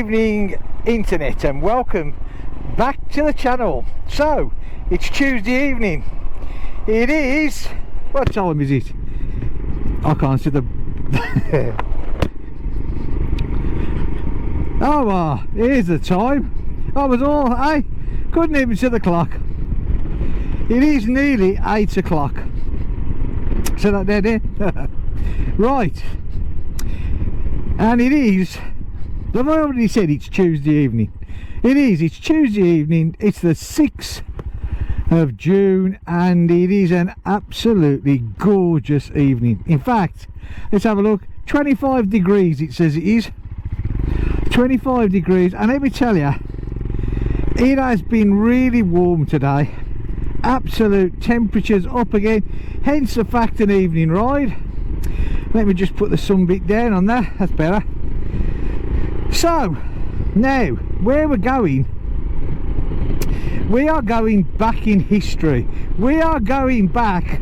evening, internet, and welcome back to the channel. So it's Tuesday evening. It is, what time is it? I can't see the oh, here's the time. I was all, I couldn't even see the clock. It is nearly 8 o'clock. So that there right, and it is, I've already said it's Tuesday evening. It's Tuesday evening. It's the 6th of June, and it is an absolutely gorgeous evening. In fact, let's have a look. 25 degrees it says it is. 25 degrees, and let me tell you, it has been really warm today. Absolute temperatures up again, hence the fact an evening ride. Let me just put the sun bit down on there, that's better. So now where we're going, we are going back in history. We are going back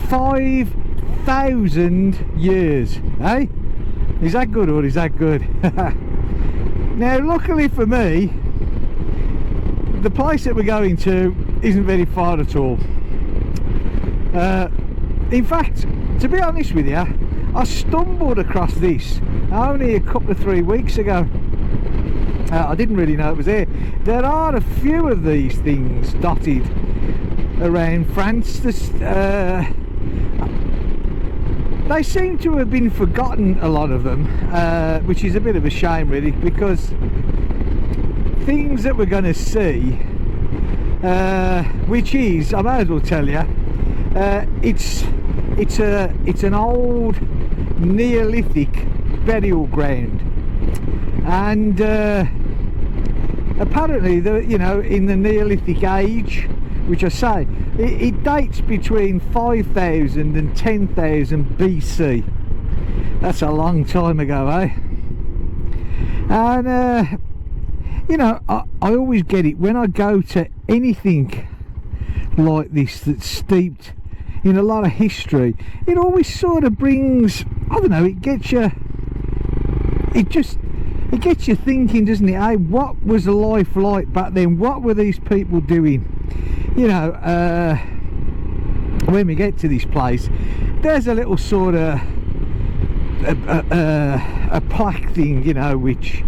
5,000 years, eh? Is that good or is that good? Now luckily for me, the place that we're going to isn't very far at all. In fact, to be honest with you, I stumbled across this only a couple of 3 weeks ago. I didn't really know it was there. There are a few of these things dotted around France. They seem to have been forgotten, a lot of them, which is a bit of a shame really, because things that we're going to see, which is, I may as well tell you, it's an old Neolithic burial ground, and apparently in the Neolithic age, which I say it dates between 5,000 and 10,000 BC. That's a long time ago, eh? And I always get it when I go to anything like this that's steeped in a lot of history. It always sort of brings, I don't know, it gets you thinking, doesn't it? Hey, what was life like back then? What were these people doing? When we get to this place, there's a little sort of a plaque thing, which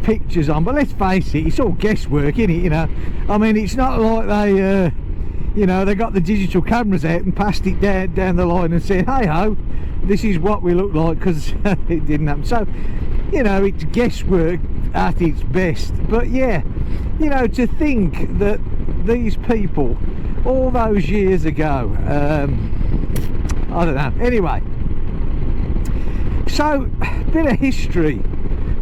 pictures on, but let's face it, it's all guesswork, isn't it? I mean, it's not like they they got the digital cameras out and passed it down the line and said, hey ho, this is what we look like, because it didn't happen. So it's guesswork at its best. But yeah, to think that these people all those years ago, I don't know. Anyway, so bit of history.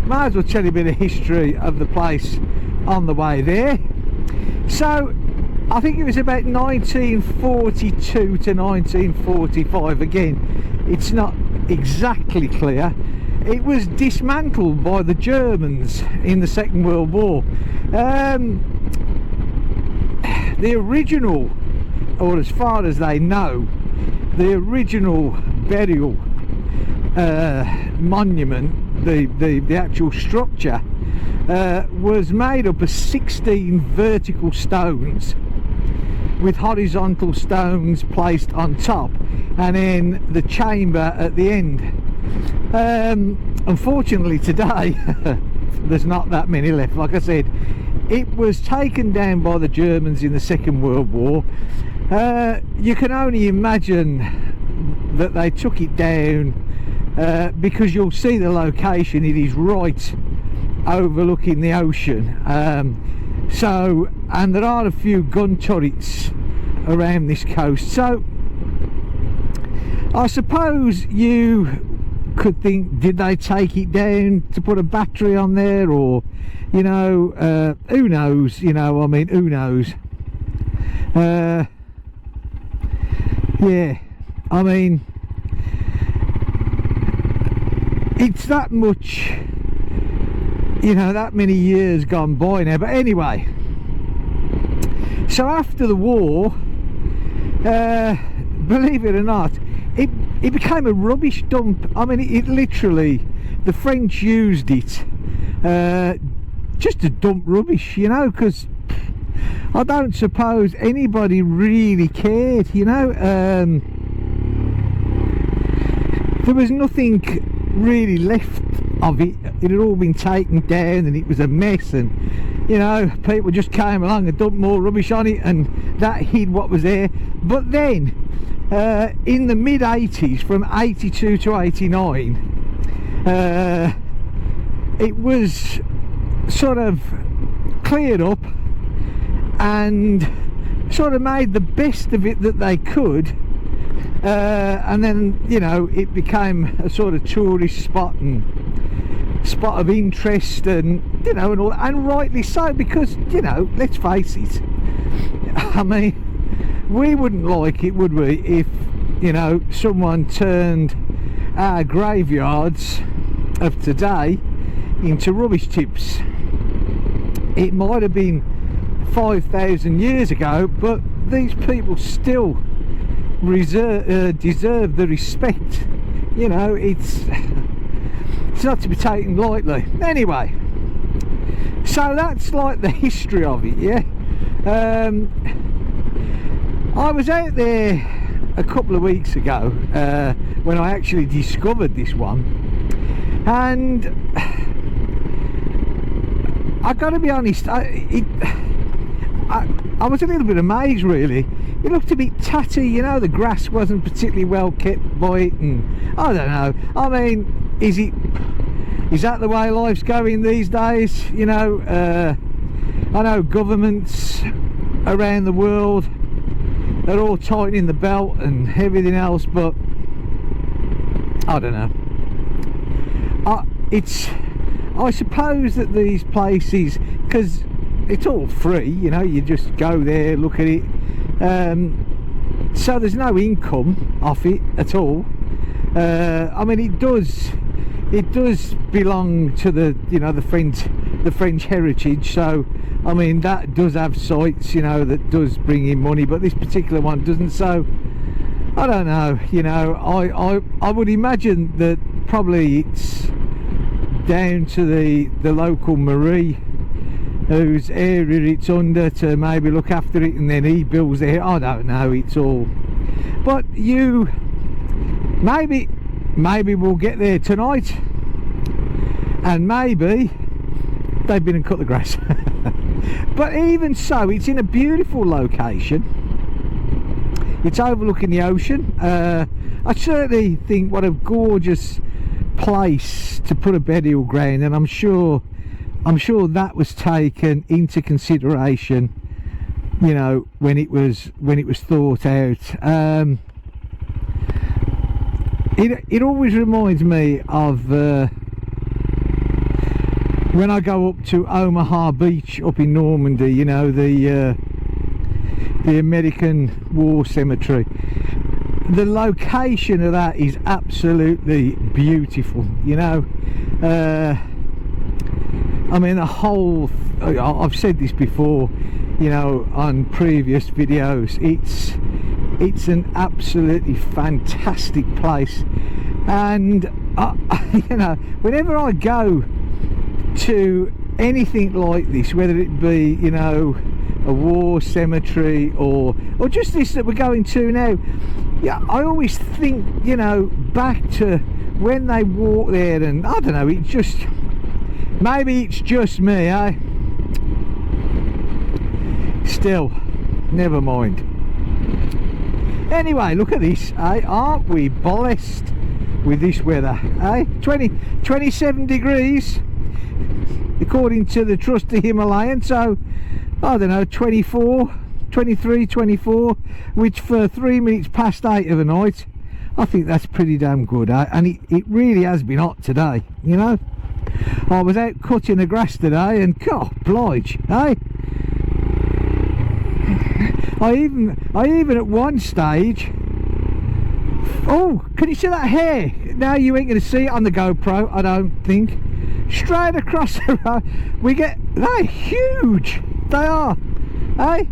Might as well tell you a bit of history of the place on the way there. So I think it was about 1942 to 1945. Again, it's not exactly clear. It was dismantled by the Germans in the Second World War. The original, or as far as they know, the original burial monument, the actual structure, was made up of 16 vertical stones with horizontal stones placed on top, and then the chamber at the end. Unfortunately today there's not that many left. Like I said, it was taken down by the Germans in the Second World War. You can only imagine that they took it down, because you'll see the location. It is right overlooking the ocean. And there are a few gun turrets around this coast. So I suppose you could think, did they take it down to put a battery on there, or who knows? I mean, who knows? Yeah, I mean, it's that much, that many years gone by now. But anyway, so after the war, believe it or not, it became a rubbish dump. I mean, it literally, the French used it just to dump rubbish, you know, because I don't suppose anybody really cared, you know. There was nothing really left of it. It had all been taken down and it was a mess, and you know, people just came along and dumped more rubbish on it, and that hid what was there. But then in the mid 80s, from 82 to 89, it was sort of cleared up and sort of made the best of it that they could, and then, you know, it became a sort of tourist spot and spot of interest, and you know, and all, and rightly so, because, you know, let's face it, I mean, we wouldn't like it, would we, if, you know, someone turned our graveyards of today into rubbish tips. It might have been 5,000 years ago, but these people still deserve the respect. You know, it's not to be taken lightly. Anyway, so that's like the history of it, yeah. I was out there a couple of weeks ago when I actually discovered this one, and I got to be honest, I was a little bit amazed, really. It looked a bit tatty, you know, the grass wasn't particularly well kept by it, and I don't know, I mean, is that the way life's going these days? You know, I know governments around the world, they're all tightening the belt and everything else, but I don't know. I suppose that these places, because it's all free, you know, you just go there, look at it, so there's no income off it at all. I mean, it does belong to the, you know, the French heritage, so I mean, that does have sites, you know, that does bring in money, but this particular one doesn't. So I don't know, you know, I would imagine that probably it's down to the local Marie, whose area it's under, to maybe look after it, and then he builds there. I don't know, it's all, but you maybe we'll get there tonight, and maybe they've been and cut the grass. But even so, it's in a beautiful location. It's overlooking the ocean. I certainly think what a gorgeous place to put a burial ground, and I'm sure that was taken into consideration, you know, when it was thought out. It always reminds me of when I go up to Omaha Beach up in Normandy, you know, the American War Cemetery. The location of that is absolutely beautiful, you know. I mean, the whole, I've said this before, you know, on previous videos, it's an absolutely fantastic place, and you know, whenever I go to anything like this, whether it be, you know, a war cemetery or just this that we're going to now, yeah, I always think, you know, back to when they walked there, and I don't know, it just, maybe it's just me, eh? Still, never mind. Anyway, look at this, eh? Aren't we blessed with this weather, eh? 27 degrees according to the trusty Himalayan, so I don't know, 23, 24, which for 3 minutes past 8 of the night, I think that's pretty damn good, eh? And it really has been hot today, you know. I was out cutting the grass today, and God oblige, eh? I even at one stage, oh, can you see that hair? Now you ain't going to see it on the GoPro, I don't think. Straight across the road, we get, they're huge, they are, eh?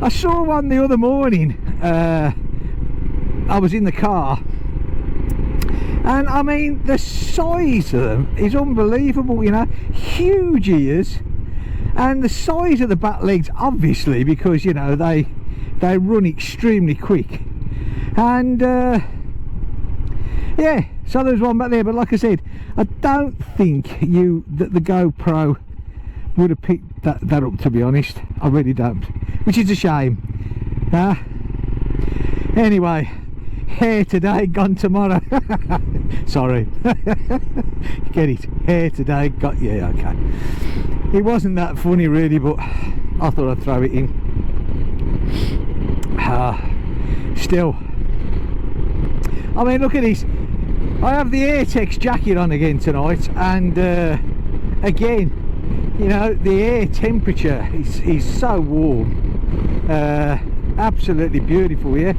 I saw one the other morning. I was in the car, And I mean, the size of them is unbelievable, you know, huge ears, and the size of the back legs, obviously, because, you know, they run extremely quick. And yeah, so there's one back there, but like I said, I don't think that the GoPro would have picked that up, to be honest. I really don't, which is a shame. Anyway, hair today, gone tomorrow. Sorry. Get it? Hair today, got... yeah, okay. It wasn't that funny really, but I thought I'd throw it in. Still, I mean, look at this. I have the Airtex jacket on again tonight, and again, you know, the air temperature is so warm. Absolutely beautiful here.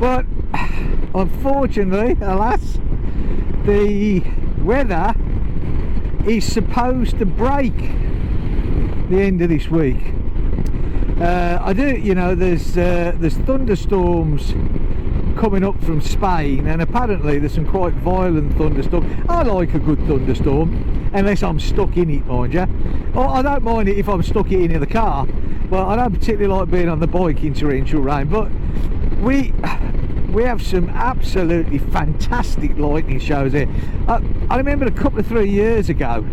But unfortunately, alas, the weather is supposed to break the end of this week. I do, you know, there's thunderstorms coming up from Spain, and apparently there's some quite violent thunderstorms. I like a good thunderstorm, unless I'm stuck in it, mind you. Or I don't mind it if I'm stuck in the car, but I don't particularly like being on the bike in torrential rain. But we have some absolutely fantastic lightning shows here. I remember a couple of 3 years ago,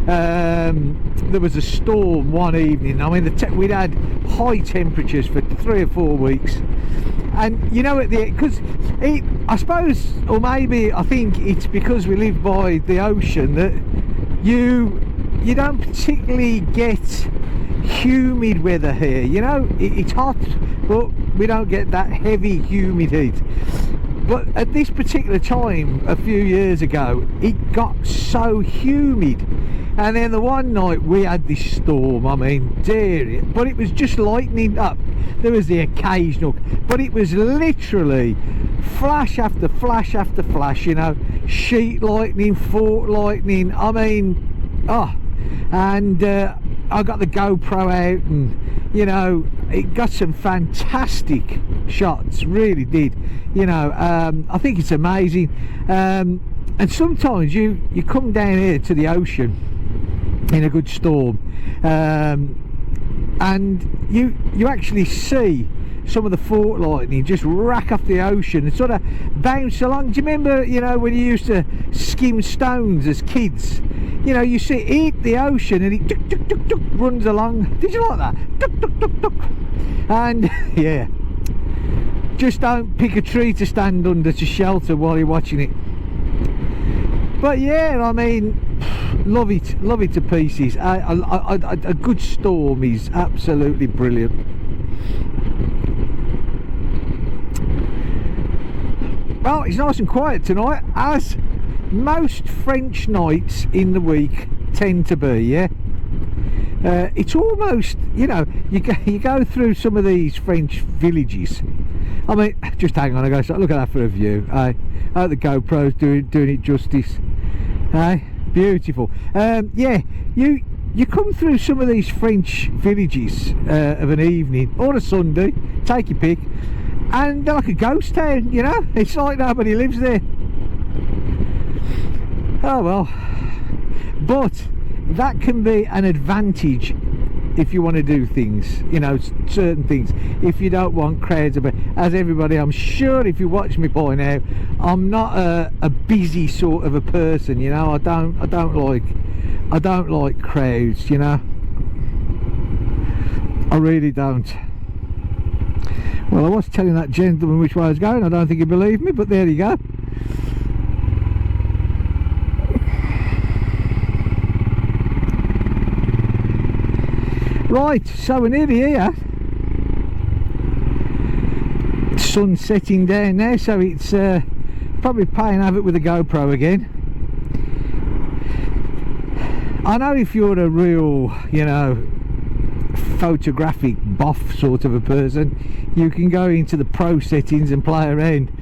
there was a storm one evening. I mean, we'd had high temperatures for 3 or 4 weeks, and you know, because I suppose, or maybe I think it's because we live by the ocean, that you don't particularly get humid weather here. You know, it's hot, but we don't get that heavy humid heat. But at this particular time a few years ago, it got so humid. And then the one night we had this storm, I mean, dear, but it was just lightning up. There was the occasional, but it was literally flash after flash after flash, you know, sheet lightning, fault lightning, I mean, oh. And I got the GoPro out, and you know, it got some fantastic shots, really did. You know, I think it's amazing. And sometimes you come down here to the ocean in a good storm, and you actually see some of the fault lightning just rack off the ocean and sort of bounce along. Do you remember, you know, when you used to skim stones as kids? You know, you see it hit the ocean and it tuk, tuk, tuk, tuk, runs along. Did you like that? Tuk, tuk, tuk, tuk. And yeah, just don't pick a tree to stand under to shelter while you're watching it. But yeah, I mean, love it to pieces. A good storm is absolutely brilliant. Well, it's nice and quiet tonight, as most French nights in the week tend to be. Yeah, it's almost, you know, you go through some of these French villages. I mean, just hang on, I go, so look at that for a view. I hope the GoPro's doing it justice. Beautiful. Yeah, you come through some of these French villages of an evening or a Sunday, take your pick, and they're like a ghost town, you know. It's like nobody lives there. Oh well, but that can be an advantage if you want to do things, you know, certain things, if you don't want crowds of it. As everybody, I'm sure if you watch me by now, I'm not a busy sort of a person, you know. I don't like crowds, you know. I really don't. Well, I was telling that gentleman which way I was going. I don't think he believed me, but there you go. Right, so we're nearly here. Sun's setting down now, so it's probably playing havoc with the GoPro again. I know if you're a real, you know, photographic buff sort of a person, you can go into the pro settings and play around.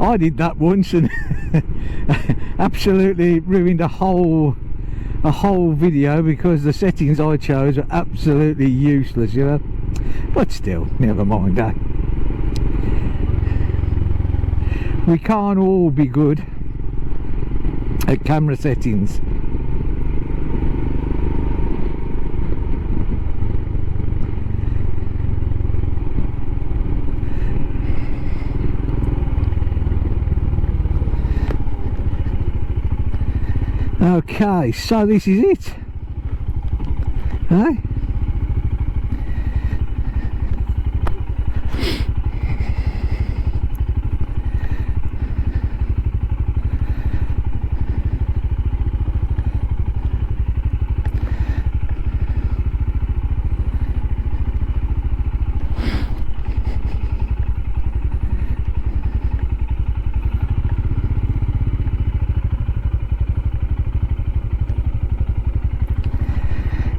I did that once and absolutely ruined a whole video because the settings I chose were absolutely useless, you know. But still, never mind, eh? we can't all be good at camera settings. Okay, so this is it, eh?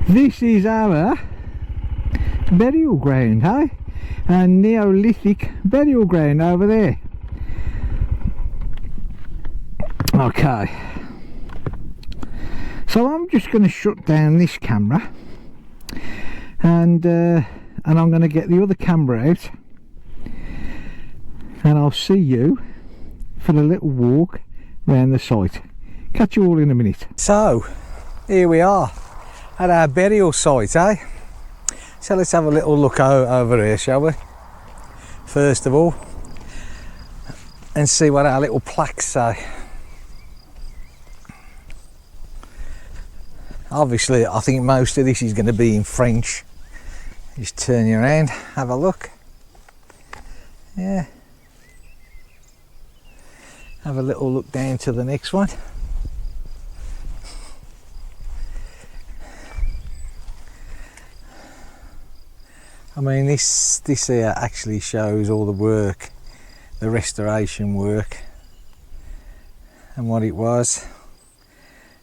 This is our burial ground, eh? A Neolithic burial ground over there. Okay, so I'm just going to shut down this camera, and I'm going to get the other camera out, and I'll see you for a little walk round the site. Catch you all in a minute. So here we are at our burial site, eh? So let's have a little look over here, shall we? First of all, and see what our little plaques say. Obviously, I think most of this is going to be in French. Just turn you around, have a look. Yeah. Have a little look down to the next one. I mean, this here actually shows all the work, the restoration work, and what it was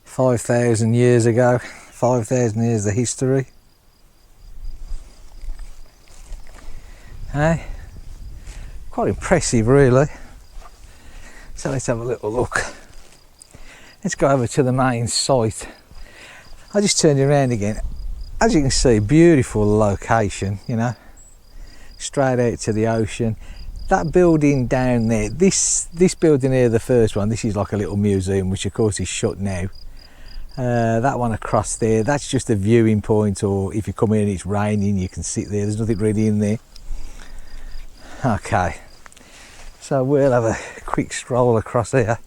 5,000 years ago, 5,000 years of history. Hey, quite impressive, really. So let's have a little look. Let's go over to the main site. I'll just turn you around again. As you can see, beautiful location, you know, straight out to the ocean. That building down there, this building here, the first one, this is like a little museum, which of course is shut now. That one across there, that's just a viewing point, or if you come in and it's raining, you can sit there. There's nothing really in there. Okay, so we'll have a quick stroll across here.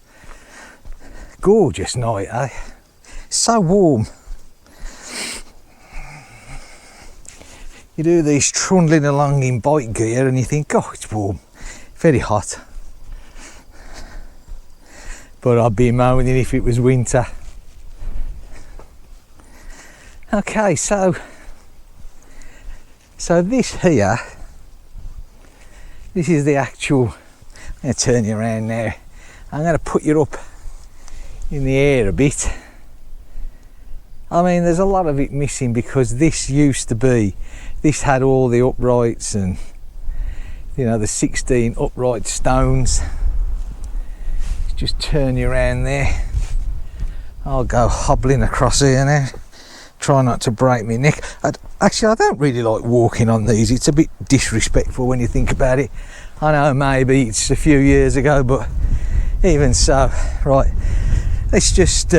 Gorgeous night, eh? So warm. You do these trundling along in bike gear and you think, oh, it's warm, very hot. But I'd be moaning if it was winter. Okay, so this here, this is the actual, I'm going to turn you around now. I'm going to put you up in the air a bit. I mean, there's a lot of it missing because this used to be, this had all the uprights and, you know, the 16 upright stones. Just turn you around there. I'll go hobbling across here now. Try not to break my neck. Actually, I don't really like walking on these. It's a bit disrespectful when you think about it. I know maybe it's a few years ago, but even so, right, let's just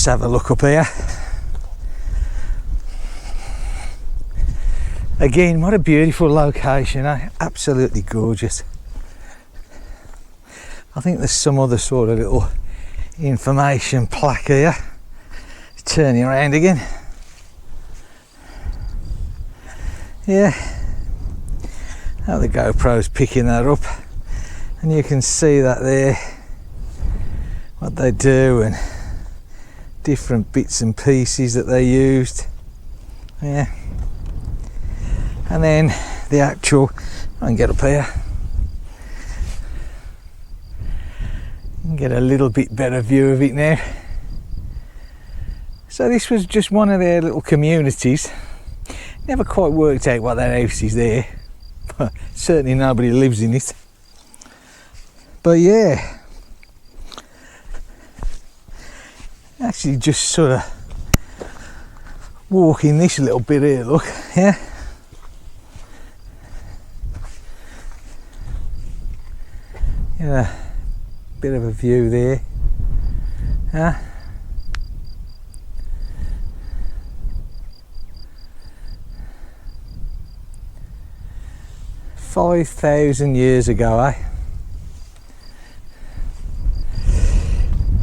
have a look up here. Again, what a beautiful location, eh? Absolutely gorgeous. I think there's some other sort of little information plaque here. Turn you around again. Yeah, now the GoPro's picking that up, and you can see that there, what they do and different bits and pieces that they used. Yeah, and then the actual, I can get up here and get a little bit better view of it now. So this was just one of their little communities. Never quite worked out what that house is there, but certainly nobody lives in it. But yeah, actually just sort of walking this little bit here, look, yeah. bit of a view there. 5,000 years ago, eh?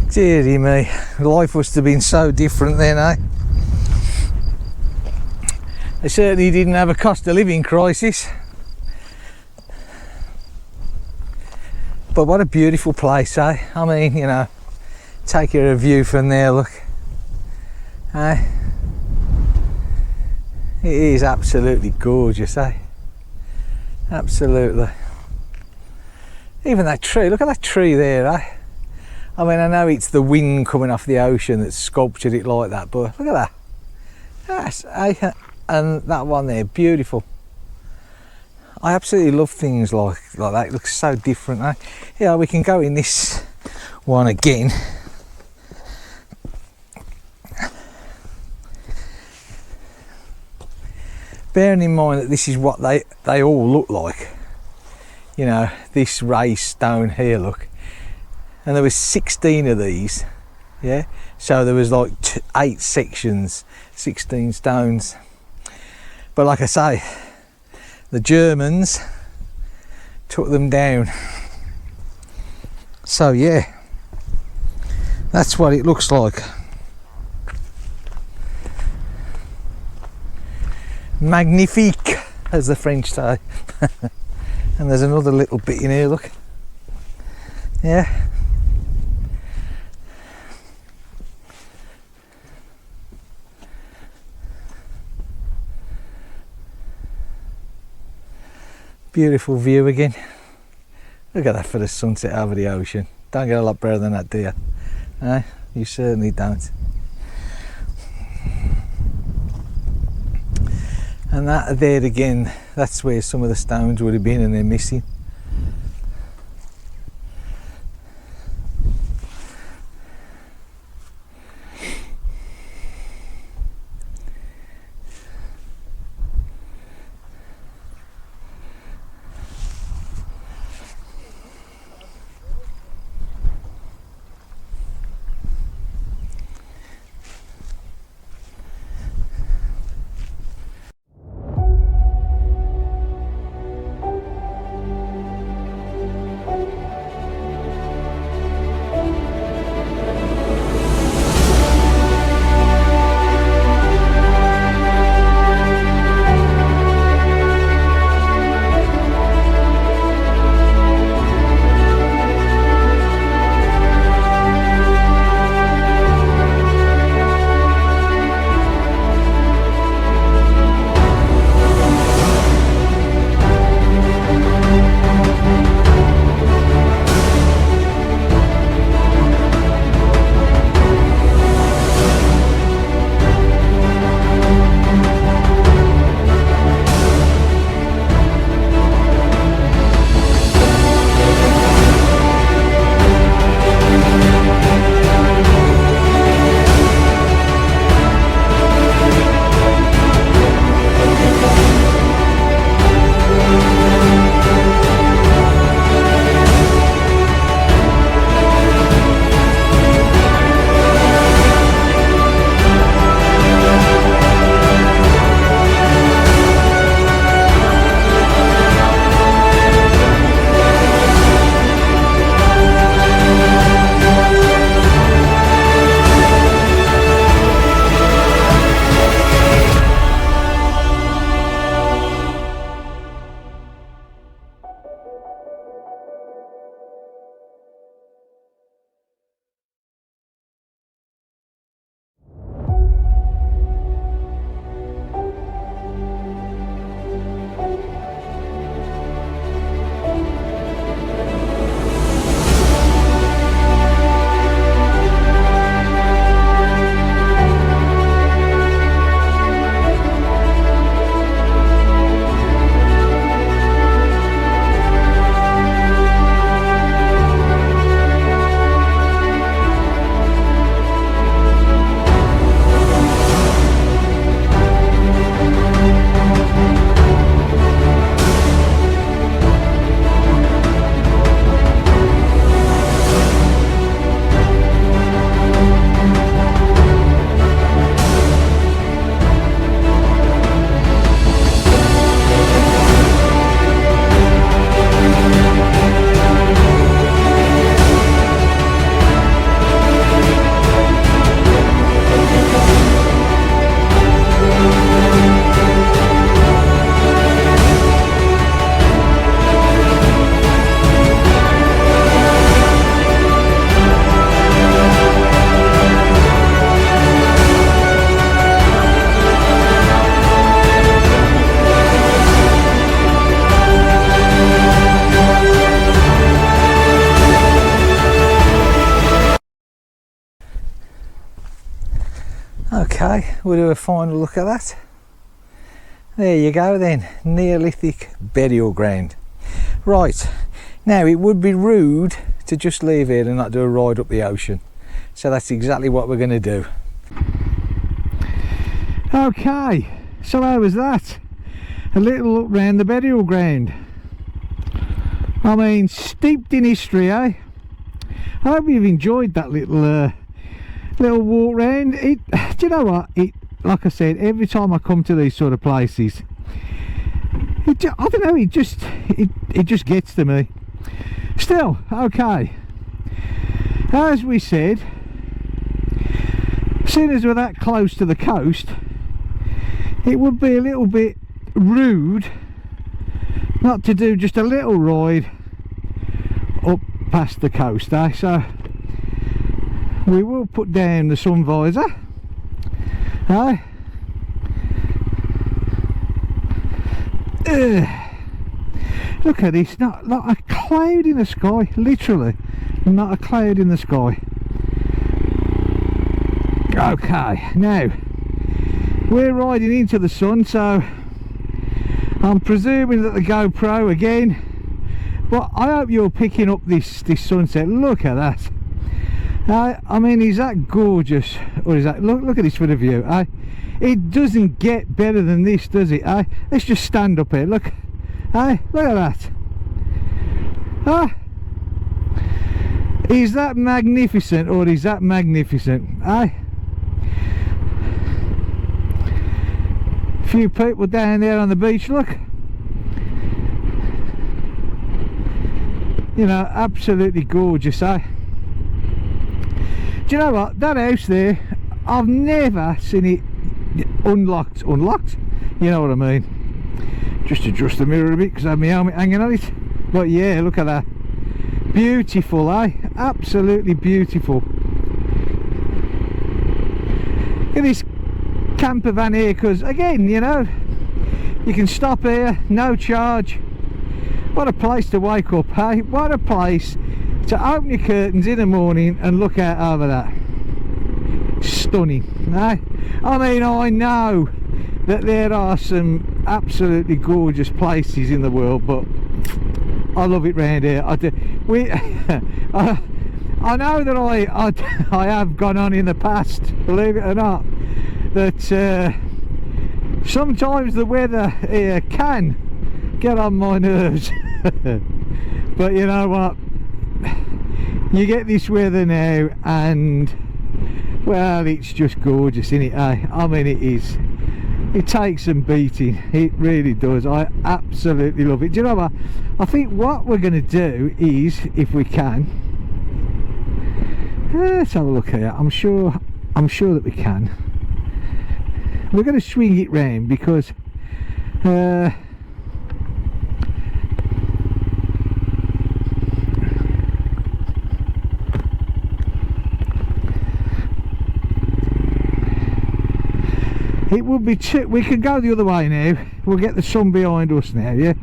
Deary me, life must have been so different then, eh? They certainly didn't have a cost of living crisis. But what a beautiful place, eh? I mean, you know, take a view from there, look. Eh? It is absolutely gorgeous, eh? Absolutely. Even that tree, look at that tree there, eh? I mean, I know it's the wind coming off the ocean that's sculptured it like that, but look at that. That's, and that one there, beautiful. I absolutely love things like that. It looks so different, eh? Yeah, we can go in this one again. Bearing in mind that this is what they all look like. You know, this raised stone here, look. And there was 16 of these, yeah? So there was like 8 sections, 16 stones. But like I say, the Germans took them down. So yeah, that's what it looks like. Magnifique, as the French say. And there's another little bit in here, look. Yeah. Beautiful view again. Look at that for the sunset over the ocean. Don't get a lot better than that, do you? Eh? You certainly don't. And that there again, that's where some of the stones would have been, and they're missing. Okay, we'll do a final look at that. There you go then, Neolithic burial ground. Right, now it would be rude to just leave here and not do a ride up the ocean. So that's exactly what we're going to do. Okay, so how was that? A little look round the burial ground. I mean, steeped in history, eh? I hope you've enjoyed that little walk round. Do you know what? Like I said, every time I come to these sort of places, I don't know, it just gets to me. Still, okay. As we said, seeing as we're that close to the coast, it would be a little bit rude not to do just a little ride up past the coast, eh? So we will put down the sun visor, eh? Look at this, not a cloud in the sky, literally not a cloud in the sky. Okay, now we're riding into the sun, so I'm presuming that the GoPro again, but I hope you're picking up this sunset. Look at that. I mean, is that gorgeous? Or is that, look at this for the view. It doesn't get better than this, does it? Let's just stand up here, look. Look at that. Is that magnificent, or is that magnificent? Few people down there on the beach, look. You know, absolutely gorgeous, eh? Do you know what, that house there, I've never seen it unlocked, you know what I mean. Just adjust the mirror a bit because I have my helmet hanging on it. But yeah, look at that, beautiful, eh? Absolutely beautiful. Look at this camper van here, because again, you know, you can stop here, no charge. What a place to wake up, hey? What a place to open your curtains in the morning and look out over that. Stunning, eh? I mean, I know that there are some absolutely gorgeous places in the world, but I love it round here. I do. I know that I have gone on in the past, believe it or not, that sometimes the weather here can get on my nerves. But you know what, you get this weather now and, well, it's just gorgeous, isn't it, eh? I mean, it is. It takes some beating, it really does. I absolutely love it. Do you know what, I think what we're going to do is, if we can, let's have a look here. I'm sure that we can. We're going to swing it round because it would be we can go the other way now. We'll get the sun behind us now, yeah,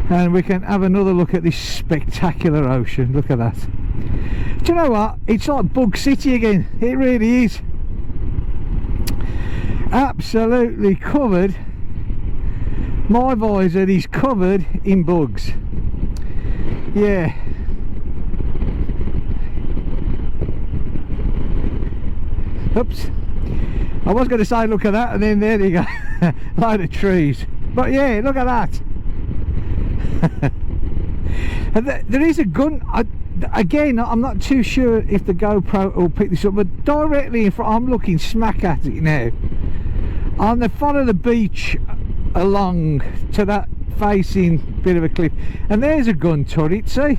and we can have another look at this spectacular ocean. Look at that. Do you know what, it's like Bug City again, it really is. Absolutely covered, my visor is covered in bugs. Yeah, oops, I was going to say look at that, and then there you go. Load of trees, but yeah, look at that. And there is a gun, again, I'm not too sure if the GoPro will pick this up, but directly in front, I'm looking smack at it now, on the front of the beach along to that facing bit of a cliff, and there's a gun turret, see,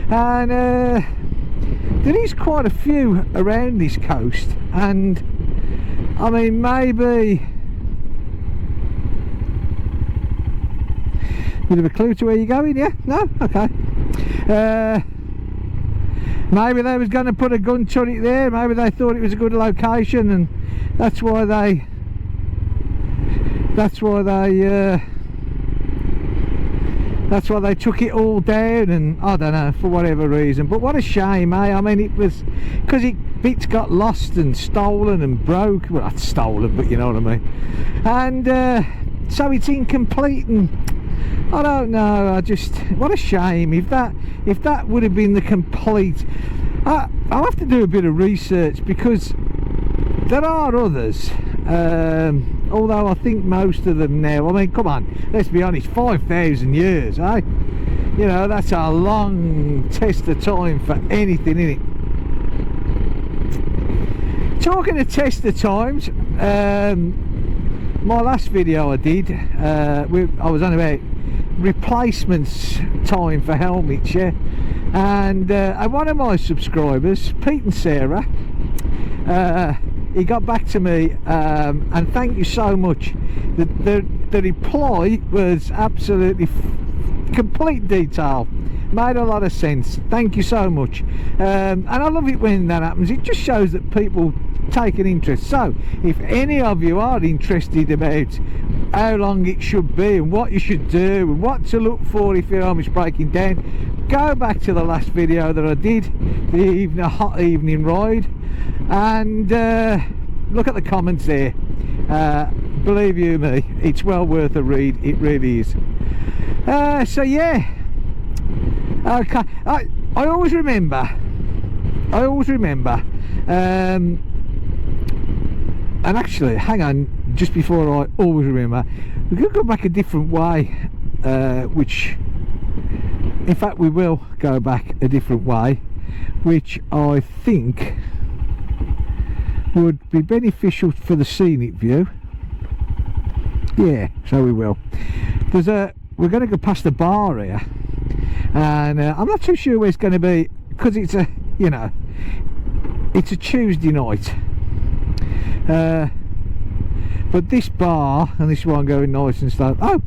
and there is quite a few around this coast, and I mean, maybe bit of a clue to where you're going, yeah? No? Okay. Maybe they was going to put a gun turret there, maybe they thought it was a good location, and that's why they That's why they took it all down, and I don't know, for whatever reason. But what a shame, eh? I mean, it was because bits got lost and stolen and broke. Well, not stolen, but you know what I mean. And so it's incomplete, and I don't know. What a shame. If that would have been the complete, I'll have to do a bit of research, because there are others. Although I think most of them now, I mean, come on, let's be honest, 5,000 years, eh? You know, that's a long test of time for anything, innit? Talking of test of times, my last video I did, I was on about replacements time for helmets, yeah? And one of my subscribers, Pete and Sarah, he got back to me, and thank you so much. The reply was absolutely complete detail, made a lot of sense. Thank you so much. And I love it when that happens. It just shows that people take an interest. So if any of you are interested about how long it should be and what you should do and what to look for if your arm is breaking down, go back to the last video that I did, the hot evening ride, and look at the comments there. Believe you me, it's well worth a read. It really is. So yeah, okay. I always remember, and actually, hang on, just before I always remember, we could go back a different way, which, in fact, we will go back a different way, which I think would be beneficial for the scenic view. Yeah, so we will. We're going to go past the bar here, and I'm not too sure where it's going to be, because it's a, you know, it's a Tuesday night. But this bar, and this one going nice and stuff. Oh,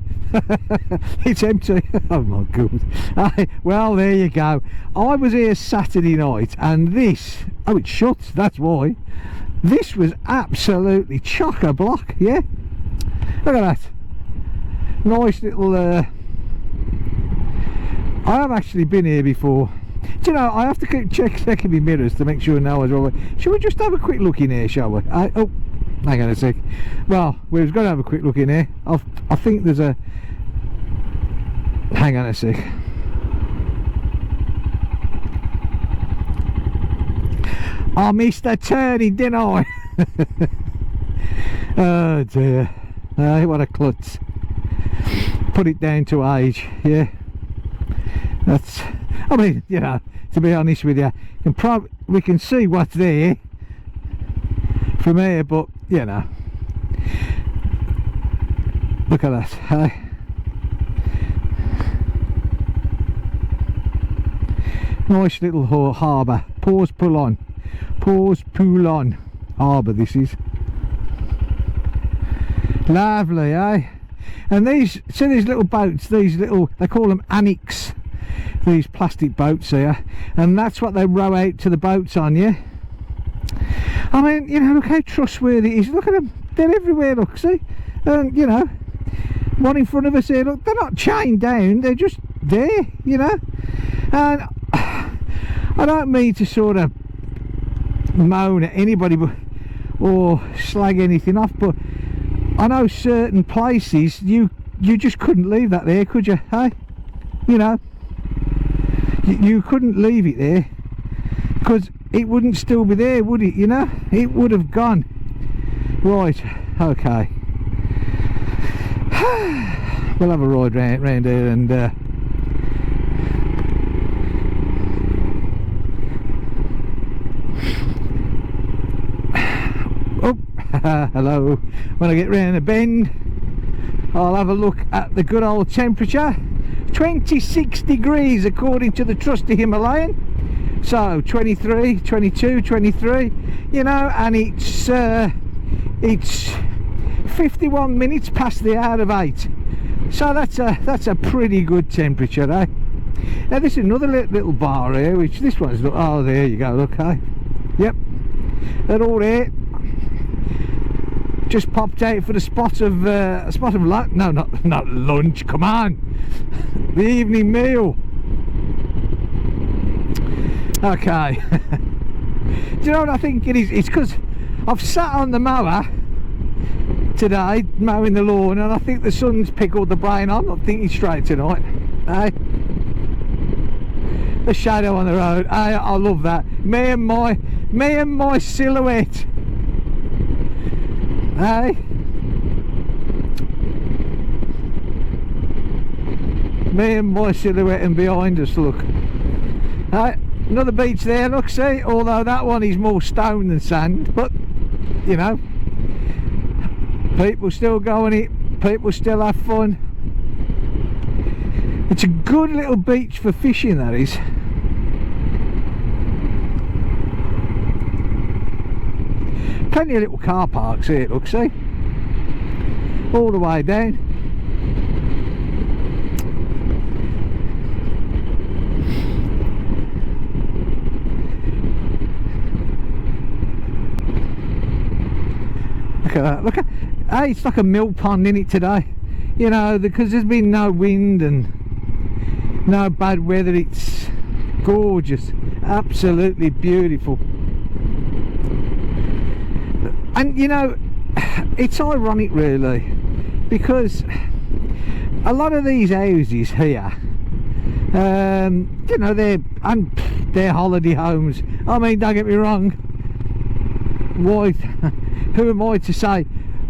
it's empty. Oh my god. Well, there you go. I was here Saturday night, and this, oh, it's shut, that's why. This was absolutely chock-a-block, yeah? Look at that. Nice little, I have actually been here before. Do you know, I have to keep checking my mirrors to make sure no one's wrong. Shall we just have a quick look in here, shall we? Oh, hang on a sec. Well, we was going to have a quick look in here. I think there's a... Hang on a sec. I missed a turning, didn't I? Oh dear. What a klutz. Put it down to age, yeah. That's... I mean, you know, to be honest with you, we can see what's there from here, but, you know. Look at that, hey? Nice little harbour. Pause Poulon harbour, this is. Lovely, eh? And these little boats, they call them annex, these plastic boats here, and that's what they row out to the boats on, yeah? I mean, you know, look how trustworthy it is. Look at them, they're everywhere, look, see? And, you know, one in front of us here, look, they're not chained down, they're just there, you know? And I don't mean to sort of moan at anybody or slag anything off, but I know certain places you just couldn't leave that there, could you? Hey, you know, you couldn't leave it there, because it wouldn't still be there, would it? You know, it would have gone. Right, okay. We'll have a ride round here, and oh, hello. When I get round a bend, I'll have a look at the good old temperature. 26 degrees according to the trusty Himalayan. So 23, 22, 23, you know, and it's 51 minutes past the hour of 8. So that's a pretty good temperature, eh? Now this is another little bar here, which this one's, oh, there you go, look, eh? Yep, they're all there. Just popped out for the spot of lunch. No, not lunch, come on, the evening meal. Okay. Do you know what I think it is? It's because I've sat on the mower today mowing the lawn, and I think the sun's pickled the brain. I'm not thinking straight tonight. Hey, the shadow on the road. Hey, I love that. Me and my silhouette. Hey, me and my silhouette, and behind us, look. Hey, another beach there, look, see, although that one is more stone than sand, but you know, people still go on it, people still have fun. It's a good little beach for fishing, that is. Plenty of little car parks here, look, see, all the way down. Look at that, look at, hey, it's like a mill pond in it today, you know, because there's been no wind and no bad weather. It's gorgeous, absolutely beautiful. And you know, it's ironic really, because a lot of these houses here, you know, they're holiday homes. I mean, don't get me wrong, why, who am I to say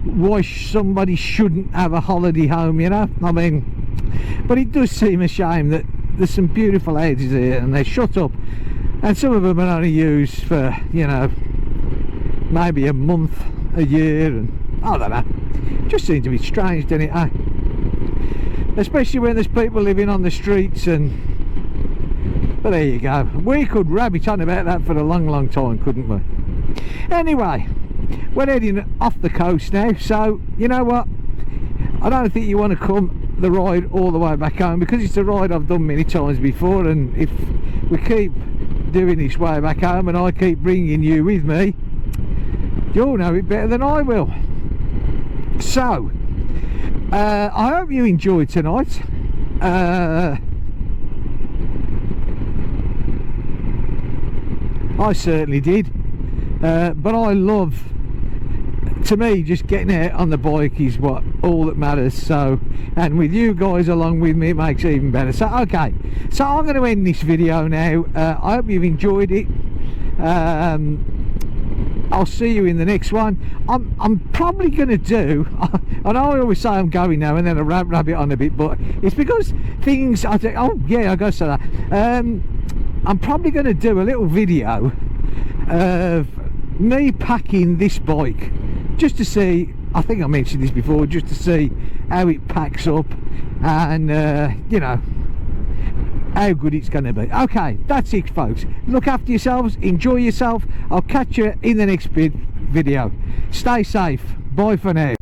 why somebody shouldn't have a holiday home, you know? I mean, but it does seem a shame that there's some beautiful houses here and they're shut up, and some of them are only used for, you know, maybe a month, a year, and I don't know, just seems to be strange, doesn't it, eh? Especially when there's people living on the streets. And but there you go, we could rabbit on about that for a long time, couldn't we? Anyway, we're heading off the coast now, so you know what, I don't think you want to come the ride all the way back home, because it's a ride I've done many times before, and if we keep doing this way back home and I keep bringing you with me, you'll know it better than I will. So I hope you enjoyed tonight. I certainly did, but I love, to me, just getting out on the bike is what all that matters. So, and with you guys along with me, it makes it even better. So okay, so I'm going to end this video now. I hope you've enjoyed it. I'll see you in the next one. I'm probably going to do, I know I always say I'm going now and then I rabbit on a bit, but it's because things, I think, oh yeah, I gotta say that. I'm probably going to do a little video of me packing this bike, just to see, I think I mentioned this before, just to see how it packs up and you know, how good it's going to be. Okay, that's it folks, look after yourselves, enjoy yourself. I'll catch you in the next video. Stay safe, bye for now.